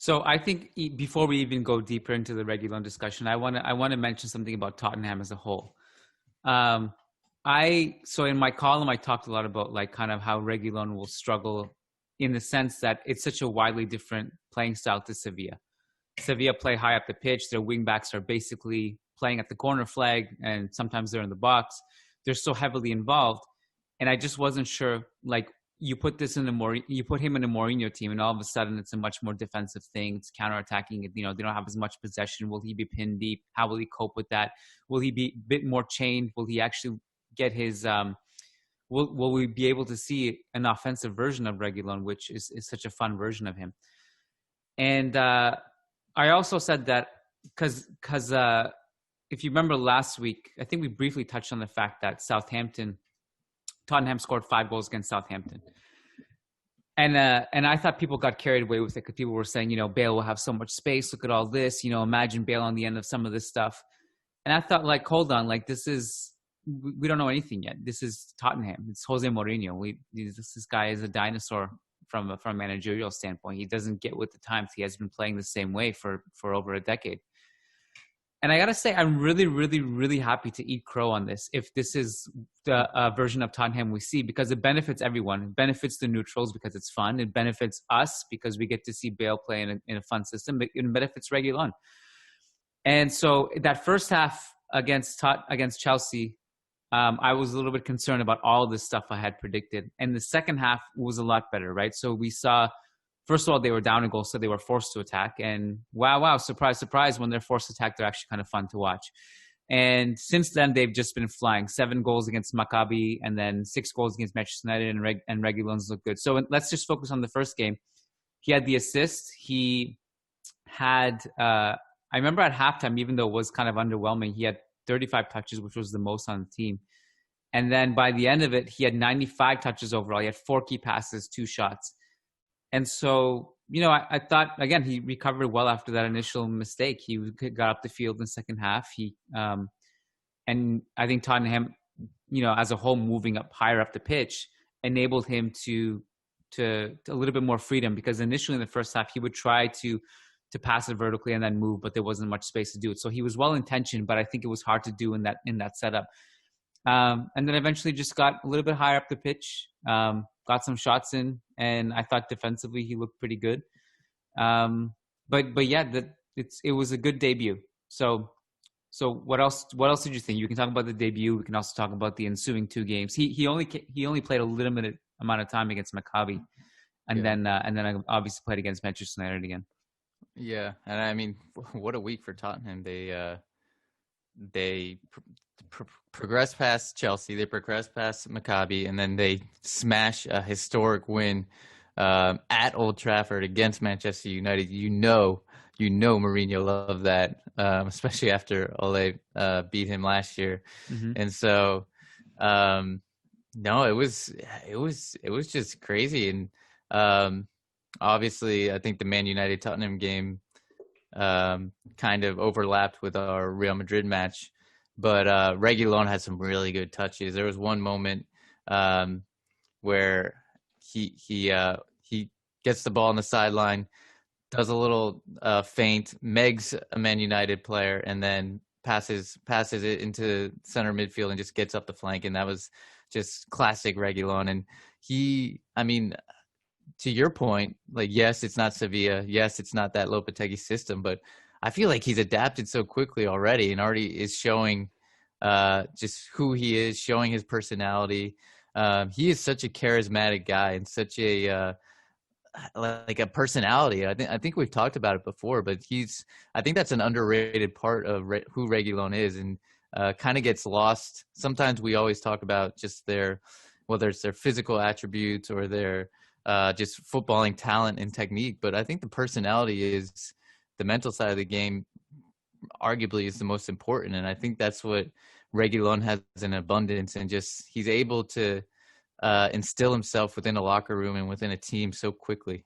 So I think before we even go deeper into the Reguilon discussion, I want to mention something about Tottenham as a whole. Um, so in my column, I talked a lot about like kind of how Reguilon will struggle in the sense that it's such a widely different playing style to Sevilla. Sevilla play high up the pitch. Their wing backs are basically playing at the corner flag, and sometimes they're in the box. They're so heavily involved, and I just wasn't sure. Like you put you put him in a Mourinho team, and all of a sudden it's a much more defensive thing. It's counterattacking. You know, they don't have as much possession. Will he be pinned deep? How will he cope with that? Will he be a bit more chained? Will he actually get his? Will we be able to see an offensive version of Reguilon, which is such a fun version of him? And I also said that because if you remember last week, I think we briefly touched on the fact that Tottenham scored 5 goals against Southampton. And I thought people got carried away with it because people were saying, you know, Bale will have so much space. Look at all this, you know, imagine Bale on the end of some of this stuff. And I thought, like, hold on, like we don't know anything yet. This is Tottenham. It's Jose Mourinho. This guy is a dinosaur from a managerial standpoint. He doesn't get with the times. He has been playing the same way for over a decade. And I got to say, I'm really, really, really happy to eat crow on this if this is the version of Tottenham we see, because it benefits everyone. It benefits the neutrals because it's fun. It benefits us because we get to see Bale play in a fun system. But it benefits Reguilon. And so that first half against Chelsea, I was a little bit concerned about all this stuff I had predicted. And the second half was a lot better, right? So we saw, first of all, they were down a goal, so they were forced to attack. And wow, surprise, surprise, when they're forced to attack, they're actually kind of fun to watch. And since then, they've just been flying. 7 goals against Maccabi, and then 6 goals against Manchester United, and Reguilon's look good. So let's just focus on the first game. He had the assist. He had, I remember at halftime, even though it was kind of underwhelming, he had 35 touches, which was the most on the team. And then by the end of it, he had 95 touches overall. He had 4 key passes, 2 shots. And so, you know, I thought, again, he recovered well after that initial mistake. He got up the field in the second half. And I think Tottenham, you know, as a whole, moving up higher up the pitch, enabled him to a little bit more freedom, because initially in the first half, he would try to pass it vertically and then move, but there wasn't much space to do it. So he was well-intentioned, but I think it was hard to do in that setup. And then eventually just got a little bit higher up the pitch, got some shots in, and I thought defensively he looked pretty good. But yeah, it was a good debut. So what else did you think? You can talk about the debut. We can also talk about the ensuing 2 games. He only played a limited amount of time against Maccabi, and then I obviously played against Manchester United again. Yeah, and I mean, what a week for Tottenham. They progressed past Chelsea, they progressed past Maccabi, and then they smash a historic win at Old Trafford against Manchester United. You know Mourinho loved that, especially after Ole beat him last year. Mm-hmm. And so, no, it was just crazy. And obviously, I think the Man United Tottenham game kind of overlapped with our Real Madrid match, but Reguilon had some really good touches. There was one moment where he gets the ball on the sideline, does a little feint, megs a Man United player, and then passes it into center midfield and just gets up the flank. And that was just classic Reguilon. And to your point, like, yes, it's not Sevilla. Yes, it's not that Lopetegui system, but I feel like he's adapted so quickly already and already is showing just who he is, showing his personality. He is such a charismatic guy and such a like a personality. I think we've talked about it before, but I think that's an underrated part of who Reguilon is, and kind of gets lost. Sometimes we always talk about just whether it's their physical attributes or their just footballing talent and technique, but I think the personality is the mental side of the game. Arguably, is the most important, and I think that's what Reguilon has in abundance, and just he's able to instill himself within a locker room and within a team so quickly.